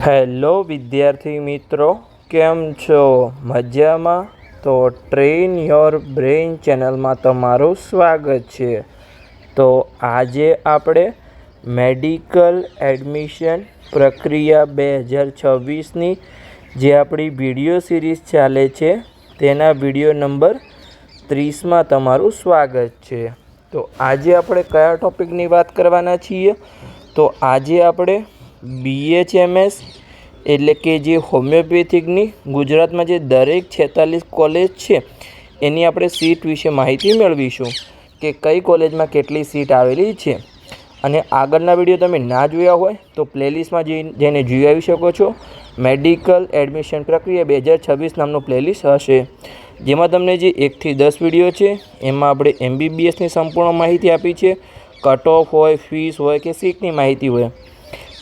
Hello વિદ્યાર્થી મિત્રો, કેમ છો? મજામાં? તો ટ્રેન યોર બ્રેઇન ચેનલમાં તમારું સ્વાગત છે. તો આજે આપણે મેડિકલ એડમિશન પ્રક્રિયા 2026ની જે આપણી વિડીયો સિરીઝ ચાલે છે તેના વિડીયો નંબર 30માં તમારું સ્વાગત છે. તો આજે આપણે કયા ટૉપિકની વાત કરવાના છીએ? તો આજે આપણે BHMS એટલે કે જે હોમિયોપેથિકની ગુજરાતમાં જે દરેક 46 કોલેજ છે એની આપણે સીટ વિશે માહિતી મેળવીશું કે કઈ કોલેજમાં કેટલી સીટ આવેલી છે. અને આગળના વિડીયો તમે ના જોયા હોય તો પ્લેલિસ્ટમાં જઈને જોઈ આવી શકો છો. મેડિકલ એડમિશન પ્રક્રિયા 2026 નામનો પ્લેલિસ્ટ હશે, જેમાં તમને જે 1 થી 10 વિડીયો છે એમાં આપણે MBBSની સંપૂર્ણ માહિતી આપી છે. કટ ઓફ હોય, ફીસ હોય કે સીટની માહિતી હોય.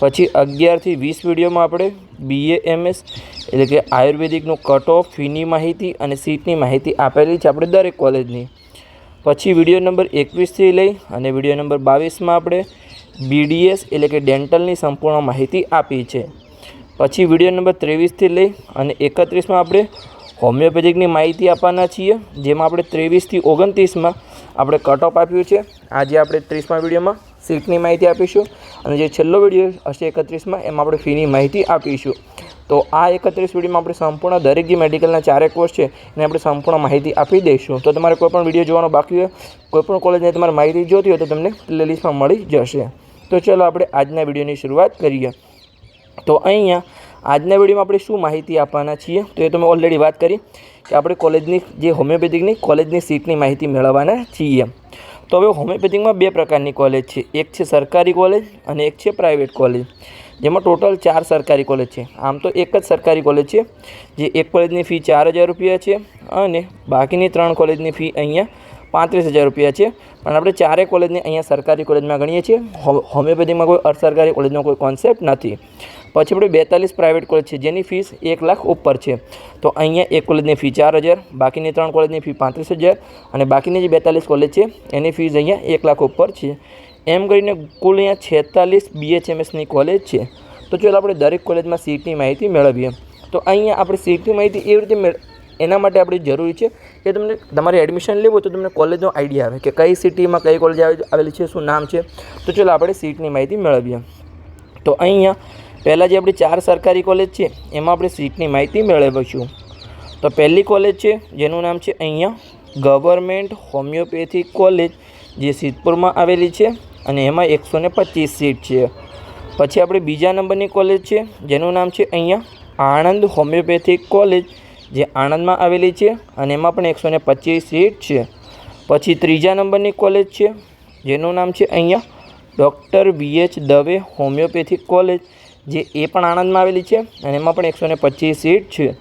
પછી 11 થી 20 વિડીયોમાં આપણે BAMS એટલે કે આયુર્વેદિકનું કટ ઓફ, ફીની માહિતી અને સીટની માહિતી આપેલી છે આપણે દરેક કોલેજની. પછી વિડીયો નંબર 21થી લઈ અને વિડીયો નંબર 22માં આપણે BDS એટલે કે ડેન્ટલની સંપૂર્ણ માહિતી આપી છે. પછી વિડીયો નંબર 23થી લઈ અને 31માં આપણે હોમિયોપેથિકની માહિતી આપવાના છીએ, જેમાં આપણે 23 થી 29માં આપણે કટ ઓફ આપ્યું છે. આજે આપણે 30મા વિડીયોમાં સીટની માહિતી આપીશું અને જે છેલ્લો વિડીયો હશે 31માં એમાં આપણે ફીની માહિતી આપીશું. તો આ 31 વિડીયોમાં આપણે સંપૂર્ણ દરેક જે મેડિકલના 4 કોર્સ છે એને આપણે સંપૂર્ણ માહિતી આપી દઈશું. તો તમારે કોઈ પણ વિડીયો જોવાનો બાકી હોય, કોઈપણ કોલેજની તમારે માહિતી જોતી હોય તો તમને પ્લેલિસ્ટમાં મળી જશે. તો ચલો આપણે આજના વિડીયોની શરૂઆત કરીએ. તો અહીંયા આજના વિડીયોમાં આપણે શું માહિતી આપવાના છીએ તો એ તો મેં ઓલરેડી વાત કરી કે આપણે કોલેજની જે હોમિયોપેથિકની કોલેજની સીટની માહિતી મેળવવાના છીએ. તો હવે હોમિયોપેથિકમાં 2 પ્રકારની કોલેજ છે. એક છે સરકારી કોલેજ અને એક છે પ્રાઇવેટ કોલેજ, જેમાં ટોટલ 4 સરકારી કોલેજ છે. આમ તો એક જ સરકારી કોલેજ છે, જે એક કોલેજની ફી 4000 રૂપિયા છે અને બાકીની 3 કોલેજની ફી અહીંયા 35000 રૂપિયા છે. પણ આપણે 4 કોલેજને અહીંયા સરકારી કોલેજમાં ગણીએ છીએ. હોમિયોપેથિકમાં કોઈ અર્ધસરકારી કોલેજનો કોઈ કોન્સેપ્ટ નથી. પછી આપણે 42 પ્રાઇવેટ કોલેજ છે જેની ફીસ 1 લાખ ઉપર છે. તો અહીંયા એક કોલેજની ફી 4000, બાકીની 3 કોલેજની ફી 35000 અને બાકીની જે 42 કોલેજ છે એની ફીસ અહીંયા 1 લાખ ઉપર છે. એમ કરીને કુલ અહીંયા 46 BHMSની કોલેજ છે. તો ચાલો આપણે દરેક કોલેજમાં સીટની માહિતી મેળવીએ. તો અહીંયા આપણે સીટની માહિતી એવી રીતે એના માટે આપણે જરૂરી છે કે તમને તમારે એડમિશન લેવું તો તમને કોલેજનો આઈડિયા આવે કે કઈ સિટીમાં કઈ કોલેજ આવેલી છે, શું નામ છે. તો ચાલો આપણે સીટની માહિતી મેળવીએ. તો અહીંયા પહેલાં જે આપણી 4 સરકારી કોલેજ છે એમાં આપણે સીટની માહિતી મેળવીશું. તો પહેલી કોલેજ છે જેનું નામ છે અહીંયા ગવર્મેન્ટ હોમિયોપેથિક કોલેજ, જે સિદ્ધપુરમાં આવેલી છે અને એમાં 125 સીટ છે. પછી આપણે બીજા નંબરની કોલેજ છે જેનું નામ છે અહીંયા આણંદ હોમિયોપેથિક કોલેજ, જે આણંદમાં આવેલી છે અને એમાં પણ 125 સીટ છે. પછી ત્રીજા નંબરની કોલેજ છે જેનું નામ છે અહીંયા doctor VH Dave homeopathic college, જે એ પણ આણંદમાં આવેલી છે અને એમાં પણ 125 સીટ છે.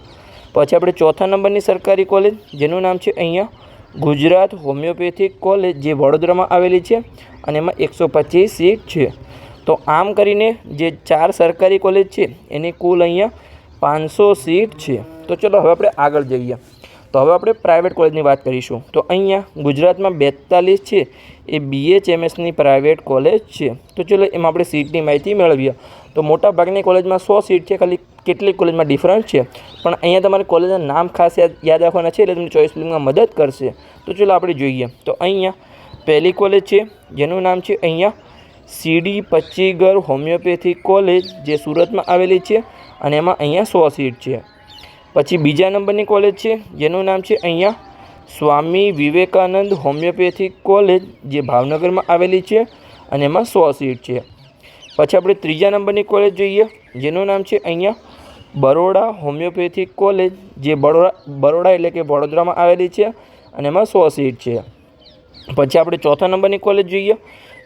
પછી આપણે ચોથા નંબરની સરકારી કોલેજ જેનું નામ છે અહીંયા ગુજરાત હોમિયોપેથિક કોલેજ, જે વડોદરામાં આવેલી છે અને એમાં 125 સીટ છે. તો આમ કરીને જે 4 સરકારી કોલેજ છે એની કુલ અહીંયા 500 સીટ છે. તો ચલો હવે આપણે આગળ જઈએ. તો હવે આપણે પ્રાઇવેટ કોલેજની વાત કરીશું. તો અહીંયા ગુજરાતમાં 42 છે એ BHMSની પ્રાઇવેટ કોલેજ છે. તો ચલો એમાં આપણે સીટની માહિતી મેળવીએ. તો મોટા ભાગની કોલેજમાં 100 સીટ છે, ખાલી કેટલીક કોલેજમાં ડિફરન્સ છે. પણ અહીંયા તમારે કોલેજના નામ ખાસ યાદ રાખવાના છે એટલે તમને ચોઇસ ફિલિંગમાં મદદ કરશે. તો ચલો આપણે જોઈએ. તો અહીંયા પહેલી કોલેજ છે જેનું નામ છે અહીંયા CD પચ્ચીગર હોમિયોપેથિક કોલેજ, જે સુરતમાં આવેલી છે અને એમાં અહીંયા 100 સીટ છે. પછી બીજા નંબરની કોલેજ છે જેનું નામ છે અહીંયા સ્વામી વિવેકાનંદ હોમિયોપેથિક કોલેજ, જે ભાવનગરમાં આવેલી છે અને એમાં 100 સીટ છે. પછી આપણે ત્રીજા નંબરની કોલેજ જોઈએ જેનું નામ છે અહીંયા બરોડા હોમિયોપેથિક કોલેજ, જે બરોડા એટલે કે વડોદરામાં આવેલી છે અને એમાં 100 સીટ છે. પછી આપણે ચોથા નંબરની કોલેજ જોઈએ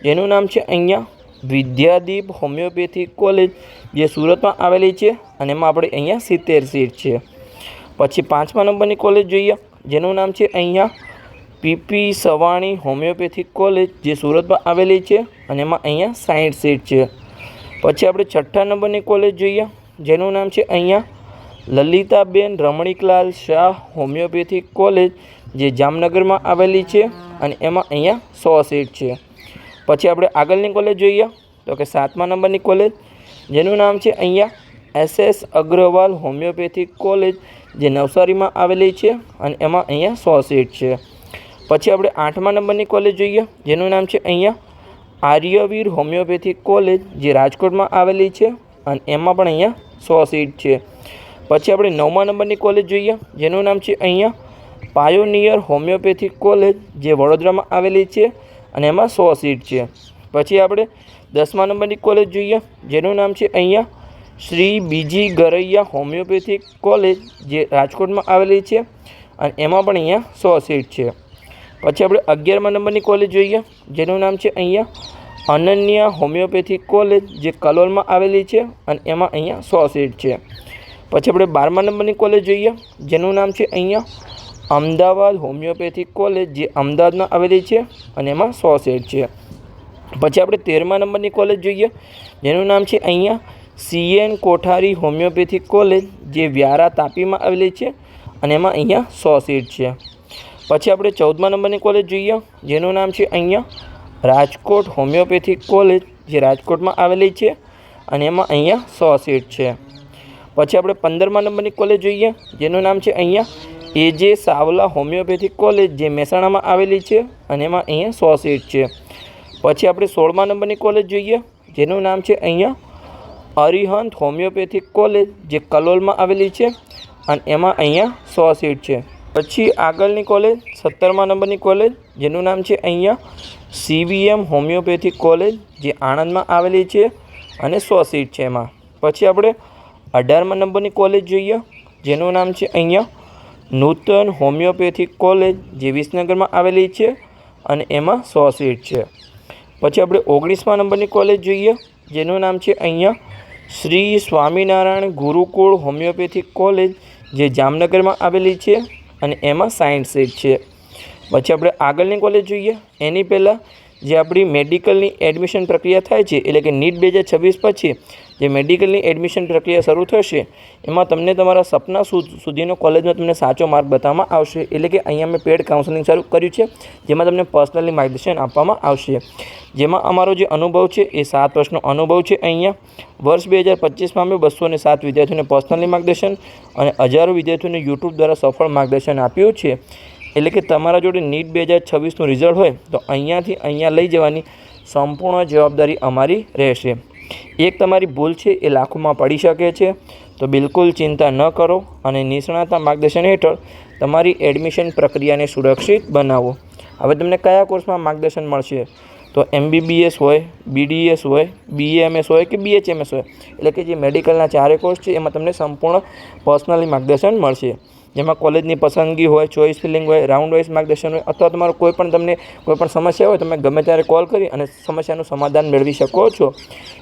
જેનું નામ છે અહીંયા વિદ્યાદીપ હોમિયોપેથિક કોલેજ, જે સુરતમાં આવેલી છે અને એમાં આપણે અહીંયા 70 સીટ છે. પછી 5મા નંબરની કોલેજ જોઈએ જેનું નામ છે અહીંયા PP સવાણી હોમિયોપેથિક કોલેજ, જે સુરતમાં આવેલી છે અને એમાં અહીંયા 60 સીટ છે. પછી આપણે 6થા નંબરની કોલેજ જોઈએ જેનું નામ છે અહીંયા લલિતાબેન રમણીકલાલ શાહ હોમિયોપેથિક કોલેજ, જે જામનગરમાં આવેલી છે અને એમાં અહીંયા 100 સીટ છે. પછી આપણે આગળની કોલેજ જોઈએ તો કે 7મા નંબરની કોલેજ જેનું નામ છે અહીંયા SS અગ્રવાલ હોમિયોપેથિક કોલેજ જે નવસારીમાં આવેલી છે અને એમાં અહીંયા 100 સીટ છે. પછી આપણે 8મા નંબરની કોલેજ જોઈએ જેનું નામ છે અહીંયા આર્યવીર હોમિયોપેથિક કોલેજ જે રાજકોટમાં આવેલી છે અને એમાં પણ અહીંયા 100 સીટ છે. પછી આપણે 9મા નંબરની કોલેજ જોઈએ જેનું નામ છે અહીંયા પાયોનિયર હોમિયોપેથિક કોલેજ જે વડોદરામાં આવેલી છે અને એમાં 100 સીટ છે. પછી આપણે 10મા નંબરની કોલેજ જોઈએ જેનું નામ છે અહીંયા શ્રી બીજી ગરૈયા હોમિયોપેથિક કોલેજ જે રાજકોટમાં આવેલી છે અને એમાં પણ અહીંયા 100 સીટ છે. પછી આપણે 11મા નંબરની કોલેજ જોઈએ જેનું નામ છે અહીંયા અનન્યા હોમિયોપેથિક કોલેજ જે કલોલમાં આવેલી છે અને એમાં અહીંયા 100 સીટ છે. પછી આપણે 12મા નંબરની કોલેજ જોઈએ જેનું નામ છે અહીંયા અમદાવાદ હોમિયોપેથિક કોલેજ જે અમદાવાદમાં આવેલી છે અને એમાં 100 સીટ છે. પછી આપણે 13મા નંબરની કોલેજ જોઈએ જેનું નામ છે અહીંયા CN કોઠારી હોમિયોપેથિક કોલેજ જે વ્યારા તાપીમાં આવેલી છે અને એમાં અહીંયા 100 સીટ છે. પછી આપણે 14મા નંબરની કોલેજ જોઈએ જેનું નામ છે અહીંયા રાજકોટ હોમિયોપેથિક કોલેજ જે રાજકોટમાં આવેલી છે અને એમાં અહીંયા 100 સીટ છે. પછી આપણે 15મા નંબરની કોલેજ જોઈએ જેનું નામ છે અહીંયા AJ સાવલા હોમિયોપેથિક કોલેજ જે મહેસાણામાં આવેલી છે અને એમાં અહીંયા 100 સીટ છે. પછી આપણે 16મા નંબરની કોલેજ જોઈએ જેનું નામ છે અહીંયા અરિહંત હોમિયોપેથિક કોલેજ જે કલોલમાં આવેલી છે અને એમાં અહીંયા 100 સીટ છે. પછી આગળની કોલેજ 17મા નંબરની કોલેજ જેનું નામ છે અહીંયા CVM હોમિયોપેથિક કોલેજ જે આણંદમાં આવેલી છે અને 100 સીટ છે એમાં. પછી આપણે 18મા નંબરની કોલેજ જોઈએ જેનું નામ છે અહીંયા નૂતન હોમિયોપેથિક કોલેજ જે વિસનગરમાં આવેલી છે અને એમાં 100 સીટ છે. પછી આપણે 19મા નંબરની કોલેજ જોઈએ જેનું નામ છે અહીંયા શ્રી સ્વામિનારાયણ ગુરુકુળ હોમિયોપેથિક કોલેજ જે જામનગરમાં આવેલી છે અને એમાં 60 સીટ છે. પછી આપણે આગળની કોલેજ જોઈએ એની પહેલાં જે આપણી મેડિકલની એડમિશન પ્રક્રિયા થાય છે એટલે કે NEET 2026 પછી જે મેડિકલની એડમિશન પ્રક્રિયા શરૂ થશે એમાં તમને તમારા સપના સુધીનો કોલેજમાં તમને સાચો માર્ગ બતાવવામાં આવશે. એટલે કે અહીંયા મેં પેડ કાઉન્સેલિંગ શરૂ કર્યું છે જેમાં તમને પર્સનલી માર્ગદર્શન આપવામાં આવશે. જેમાં અમારો જે અનુભવ છે એ 7 વર્ષનો અનુભવ છે. અહીંયા વર્ષ 2025માં અમે 207 વિદ્યાર્થીઓને પર્સનલી માર્ગદર્શન અને હજારો વિદ્યાર્થીઓને યુટ્યુબ દ્વારા સફળ માર્ગદર્શન આપ્યું છે. એટલે કે તમારા જોડે NEET 2026નું રિઝલ્ટ હોય તો અહીંયાથી અહીંયા લઈ જવાની સંપૂર્ણ જવાબદારી અમારી રહેશે. એક તમારી ભૂલ છે એ લાખોમાં પડી શકે છે તો બિલકુલ ચિંતા ન કરો અને નિષ્ણાતના માર્ગદર્શન હેઠળ તમારી એડમિશન પ્રક્રિયાને સુરક્ષિત બનાવો. હવે તમને કયા કોર્સમાં માર્ગદર્શન મળશે તો MBBS હોય, BDS હોય, BAMS હોય કે BHMS હોય એટલે કે જે મેડિકલના 4 કોર્સ છે એમાં તમને સંપૂર્ણ પર્સનલી માર્ગદર્શન મળશે. જેમાં કોલેજની પસંદગી હોય, ચોઇસ ફિલિંગ હોય, રાઉન્ડ વાઇઝ માર્ગદર્શન હોય અથવા તમારું તમને કોઈ પણ સમસ્યા હોય તમે ગમે ત્યારે કોલ કરી અને સમસ્યાનું સમાધાન મેળવી શકો છો.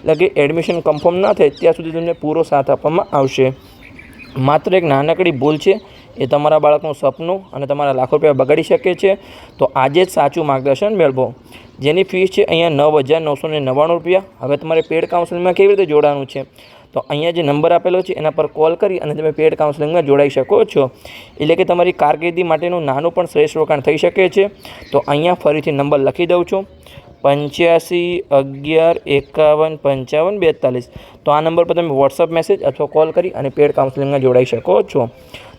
એટલે કે એડમિશન કન્ફર્મ ના થાય ત્યાં સુધી તમને પૂરો સાથ આપવામાં આવશે. માત્ર એક નાનકડી ભૂલ છે એ તમારા બાળકનું સપનું અને તમારા લાખો રૂપિયા બગાડી શકે છે. તો આજે જ સાચું માર્ગદર્શન મેળવો. જેની ફીસ છે અહીંયા 9,999 રૂપિયા. હવે તમારે પેડ કાઉન્સેલિંગમાં કેવી રીતે જોડાવાનું છે તો અહીંયા જે નંબર આપેલો છે એના પર કોલ કરી અને તમે પેડ કાઉન્સેલિંગમાં જોડાઈ શકો છો. એટલે કે તમારી કારકિર્દી માટેનું નાનું પણ શ્રેષ્ઠ રોકાણ થઈ શકે છે. તો અહીંયા ફરીથી નંબર લખી દઉં છું 85 11 51 55 42. તો આ નંબર પર તમે વોટ્સઅપ મેસેજ અથવા કોલ કરી અને પેડ કાઉન્સેલિંગમાં જોડાઈ શકો છો.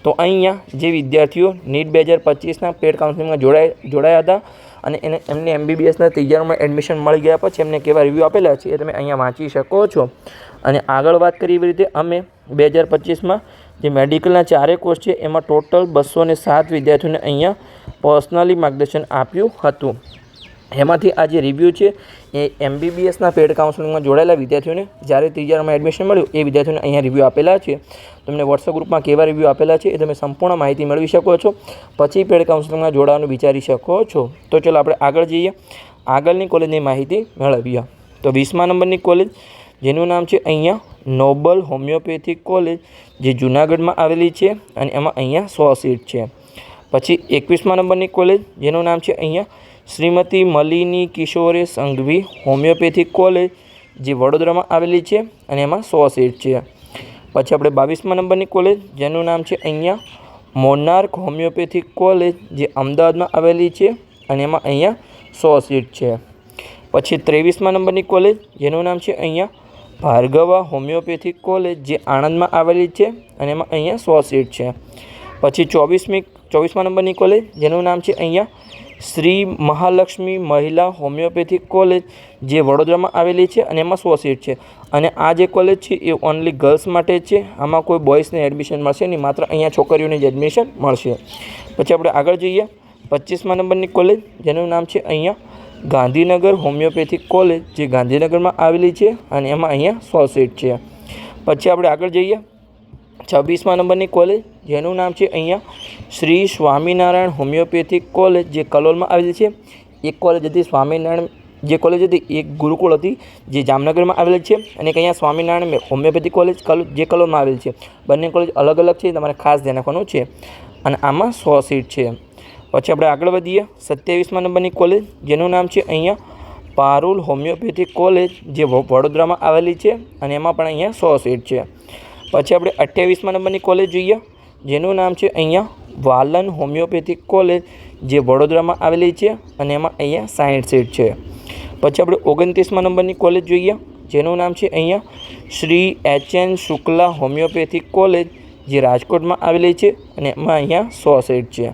તો અહીંયા જે વિદ્યાર્થીઓ NEET 2025ના પેડ કાઉન્સેલિંગમાં જોડાયા હતા અને એમને MBBSના 3 યરમાં એડમિશન મળી ગયા પછી એમને કેવા રિવ્યૂ આપેલા છે એ તમે અહીંયા વાંચી શકો છો. અને આગળ વાત કરી એવી રીતે અમે 2025માં જે મેડિકલના 4 કોર્સ છે એમાં ટોટલ 207 વિદ્યાર્થીઓને અહીંયા પર્સનલી માર્ગદર્શન આપ્યું હતું. એમાંથી આ જે રિવ્યૂ છે એ MBBSના પેડ કાઉન્સેલિંગમાં જોડાયેલા વિદ્યાર્થીઓને જ્યારે 3 યરમાં એડમિશન મળ્યું એ વિદ્યાર્થીઓને અહીંયા રિવ્યૂ આપેલા છે. તમને વોટ્સઅપ ગ્રુપમાં કેવા રિવ્યૂ આપેલા છે એ તમે સંપૂર્ણ માહિતી મેળવી શકો છો. પછી પેડ કાઉન્સેલિંગમાં જોડાવાનું વિચારી શકો છો. તો ચલો આપણે આગળ જઈએ, આગળની કોલેજની માહિતી મેળવીએ. તો 20મા નંબરની કોલેજ જેનું નામ છે અહીંયા નોબલ હોમિયોપેથિક કોલેજ જે જૂનાગઢમાં આવેલી છે અને એમાં અહીંયા 100 સીટ છે. પછી 21મા નંબરની કોલેજ જેનું નામ છે અહીંયા શ્રીમતી મલિની કિશોરે સંઘવી હોમિયોપેથિક કોલેજ જે વડોદરામાં આવેલી છે અને એમાં 100 સીટ છે. પછી આપણે 22મા નંબરની કોલેજ જેનું નામ છે અહીંયા મોનાર્ક હોમિયોપેથિક કોલેજ જે અમદાવાદમાં આવેલી છે અને એમાં અહીંયા 100 સીટ છે. પછી 23મા નંબરની કોલેજ જેનું નામ છે અહીંયા ભાર્ગવા હોમિયોપેથિક કોલેજ જે આણંદમાં આવેલી છે અને એમાં અહીંયા 100 સીટ છે. પછી 24મા નંબરની કોલેજ જેનું નામ છે અહીંયા શ્રી મહાલક્ષ્મી મહિલા હોમિયોપેથિક કોલેજ જે વડોદરામાં આવેલી છે અને એમાં 100 સીટ છે. અને આ જે કોલેજ છે એ ઓનલી ગર્લ્સ માટે છે. આમાં કોઈ બોયઝને એડમિશન મળશે નહીં, માત્ર અહીંયા છોકરીઓને જ એડમિશન મળશે. પછી આપણે આગળ જઈએ 25મા નંબરની કોલેજ જેનું નામ છે અહીંયા ગાંધીનગર હોમિયોપેથિક કોલેજ જે ગાંધીનગરમાં આવેલી છે અને એમાં અહીંયા 100 સીટ છે. પછી આપણે આગળ જઈએ 26મા નંબરની કોલેજ જેનું નામ છે અહીંયા શ્રી સ્વામિનારાયણ હોમિયોપેથિક કોલેજ જે કલોલમાં આવેલી છે. એક કોલેજ હતી સ્વામિનારાયણ જે કોલેજ હતી એક ગુરુકુળ હતી જે જામનગરમાં આવેલી છે અને અહીંયા સ્વામિનારાયણ હોમિયોપેથિક કોલેજ જે કલોલમાં આવેલી છે. બંને કોલેજ અલગ અલગ છે, તમારે ખાસ ધ્યાન રાખવાનું છે. અને આમાં 100 સીટ છે. પછી આપણે આગળ વધીએ 27મા નંબરની કોલેજ જેનું નામ છે અહીંયા પારુલ હોમિયોપેથિક કોલેજ જે વડોદરામાં આવેલી છે અને એમાં પણ અહીંયા 100 સીટ છે. પછી આપણે 28મા નંબરની કોલેજ જોઈએ જેનું નામ છે અહીંયા વાલન હોમિયોપેથિક કોલેજ જે વડોદરામાં આવેલી છે અને એમાં અહીંયા 60 સીટ છે. પછી આપણે 29મા નંબરની કોલેજ જોઈએ જેનું નામ છે અહીંયા Shri HN Shukla homeopathic college જે રાજકોટમાં આવેલી છે અને એમાં અહીંયા 100 સીટ છે.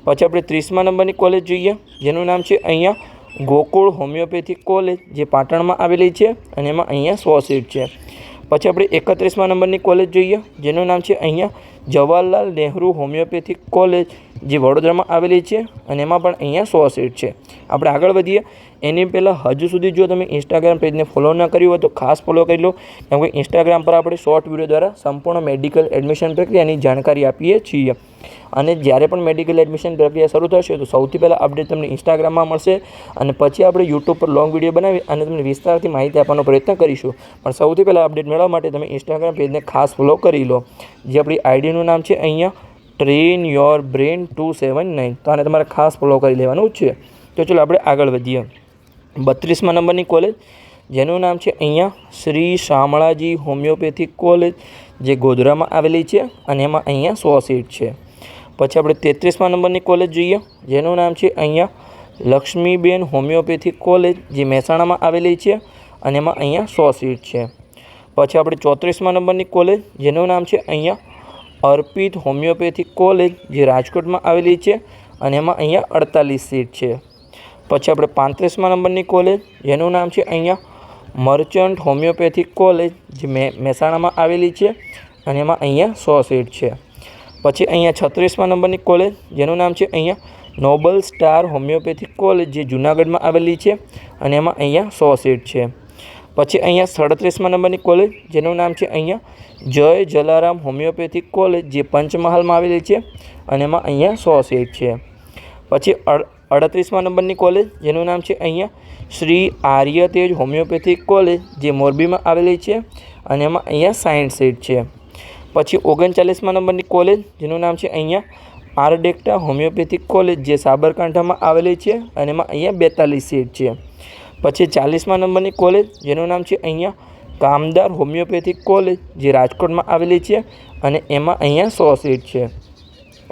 પછી આપણે 30મા નંબરની કોલેજ જોઈએ જેનું નામ છે અહીંયા ગોકુળ હોમિયોપેથિક કોલેજ જે પાટણમાં આવેલી છે અને એમાં અહીંયા 100 સીટ છે. પછી આપણે 31મા નંબરની કોલેજ જોઈએ જેનું નામ છે અહીંયા જવાહરલાલ નહેરુ હોમિયોપેથિક કોલેજ જે વડોદરામાં આવેલી છે અને એમાં પણ અહીંયા 100 સીટ છે. આપણે આગળ વધીએ એની પહેલાં હજુ સુધી જો તમે ઇન્સ્ટાગ્રામ પેજને ફોલો ન કર્યું હોય તો ખાસ ફોલો કરી લો, કેમ કે ઇન્સ્ટાગ્રામ પર આપણે શોર્ટ વિડીયો દ્વારા સંપૂર્ણ મેડિકલ એડમિશન પ્રક્રિયાની જાણકારી આપીએ છીએ. અને જ્યારે પણ મેડિકલ એડમિશન પ્રક્રિયા શરૂ થશે તો સૌથી પહેલાં અપડેટ તમને ઇન્સ્ટાગ્રામમાં મળશે અને પછી આપણે યુટ્યુબ પર લોંગ વિડીયો બનાવી અને તમને વિસ્તારથી માહિતી આપવાનો પ્રયત્ન કરીશું. પણ સૌથી પહેલાં અપડેટ મેળવવા માટે તમે ઇન્સ્ટાગ્રામ પેજને ખાસ ફોલો કરી લો, જે આપણી આઈડીનું નામ છે અહીંયા ટ્રેન યોર બ્રેન 279. તો આને તમારે ખાસ ફોલો કરી લેવાનું છે. તો ચલો આપણે આગળ વધીએ 32મા નંબરની કોલેજ જેનું નામ છે અહીંયા શ્રી શામળાજી હોમિયોપેથિક કોલેજ જે ગોધરામાં આવેલી છે અને એમાં અહીંયા 100 સીટ છે. પછી આપણે 33મા નંબરની કોલેજ જોઈએ જેનું નામ છે અહીંયા લક્ષ્મીબેન હોમિયોપેથિક કોલેજ જે મહેસાણામાં આવેલી છે અને એમાં અહીંયા 100 સીટ છે. પછી આપણે 34મા નંબરની કોલેજ જેનું નામ છે અહીંયા અર્પિત હોમિયોપેથિક કોલેજ જે રાજકોટમાં આવેલી છે અને એમાં અહીંયા 48 સીટ છે. પછી આપણે 35મા નંબરની કોલેજ જેનું નામ છે અહીંયા મર્ચન્ટ હોમિયોપેથિક કોલેજ જે મહેસાણામાં આવેલી છે અને એમાં અહીંયા 100 સીટ છે. પછી અહીંયા 36મા નંબરની કોલેજ જેનું નામ છે અહીંયા નોબલ સ્ટાર હોમિયોપેથિક કોલેજ જે જૂનાગઢમાં આવેલી છે અને એમાં અહીંયા 100 સીટ છે. પછી અહીંયા 37મા નંબરની કોલેજ જેનું નામ છે અહીંયા જય જલારામ હોમિયોપેથિક કોલેજ જે પંચમહાલમાં આવેલી છે અને એમાં અહીંયા 100 સીટ છે. પછી 38મા નંબરની કોલેજ જેનું નામ છે અહીંયા શ્રી આર્ય તેજ હોમિયોપેથિક કોલેજ જે મોરબીમાં આવેલી છે અને એમાં અહીંયા 60 સીટ છે. પછી 39મા નંબરની કોલેજ જેનું નામ છે અહીંયા આરડેક્ટા હોમિયોપેથિક કોલેજ જે સાબરકાંઠામાં આવેલી છે અને એમાં અહીંયા 42 સીટ છે. પછી 40મા નંબરની કોલેજ જેનું નામ છે અહીંયા કામદાર હોમિયોપેથિક કોલેજ જે રાજકોટમાં આવેલી છે અને એમાં અહીંયા 100 સીટ છે.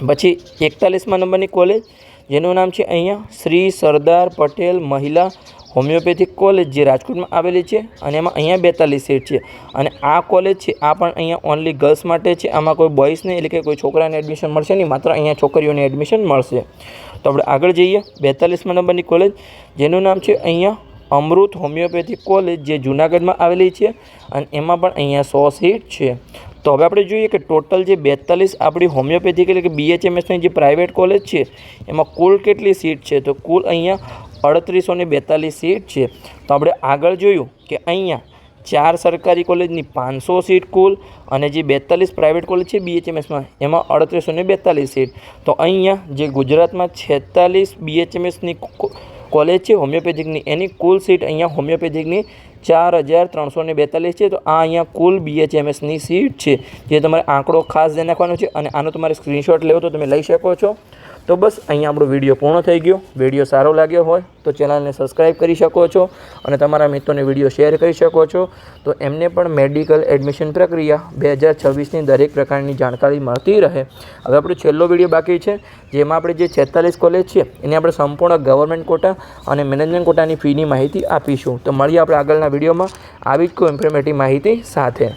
પછી 41મા નંબરની કોલેજ જેનું નામ છે અહીંયા શ્રી સરદાર પટેલ મહિલા હોમિયોપેથિક કોલેજ જે રાજકોટમાં આવેલી છે અને એમાં અહીંયા 42 સીટ છે. અને આ કોલેજ છે આ પણ અહીંયા ઓનલી ગર્લ્સ માટે છે. આમાં કોઈ બોયઝને એટલે કે કોઈ છોકરાને એડમિશન મળશે નહીં, માત્ર અહીંયા છોકરીઓને એડમિશન મળશે. તો આપણે આગળ જઈએ 42મા નંબરની કોલેજ જેનું નામ છે અહીંયા અમૃત હોમિયોપેથિક કોલેજ જે જૂનાગઢમાં આવેલી છે અને એમાં પણ અહીંયા 100 સીટ છે. તો હવે આપણે જોઈએ કે ટોટલ જે 42 આપણી હોમિયોપેથિક એટલે કે BHMSની જે પ્રાઇવેટ કોલેજ છે એમાં કુલ કેટલી સીટ છે, તો કુલ અહીંયા 3842 સીટ છે. તો આપણે આગળ જોયું કે અહીંયા 4 સરકારી કોલેજની 500 સીટ કુલ અને જે 42 પ્રાઇવેટ કોલેજ છે BHMSમાં એમાં 3842 સીટ. તો અહીંયા જે ગુજરાતમાં 46 BHMSની કોલેજ છે હોમિયોપેથિકની એની કુલ સીટ અહીંયા હોમિયોપેથિકની 4342 છે. તો આ અહીંયા કુલ BHMSની સીટ છે, જે તમારે આંકડો ખાસ ધ્યાન રાખવાનો છે અને આનો તમારે સ્ક્રીનશોટ લેવો તો તમે લઈ શકો છો. તો બસ અહીંયા આપણો વિડીયો પૂર્ણ થઈ ગયો. વિડીયો સારો લાગ્યો હોય તો ચેનલને સબસ્ક્રાઈબ કરી શકો છો અને તમારા મિત્રોને વિડીયો શેર કરી શકો છો. તો એમને પણ મેડિકલ એડમિશન પ્રક્રિયા 2026ની દરેક પ્રકારની જાણકારી મળતી રહે. હવે આપણો છેલ્લો વિડીયો બાકી છે, જેમાં આપણે જે 46 કોલેજ છે એની આપણે સંપૂર્ણ ગવર્મેન્ટ કોટા અને મેનેજમેન્ટ કોટાની ફીની માહિતી આપીશું. તો મળીએ આપણે આગળના વિડીયોમાં આવી જ કોઈ ઇન્ફોર્મેટિવ માહિતી સાથે.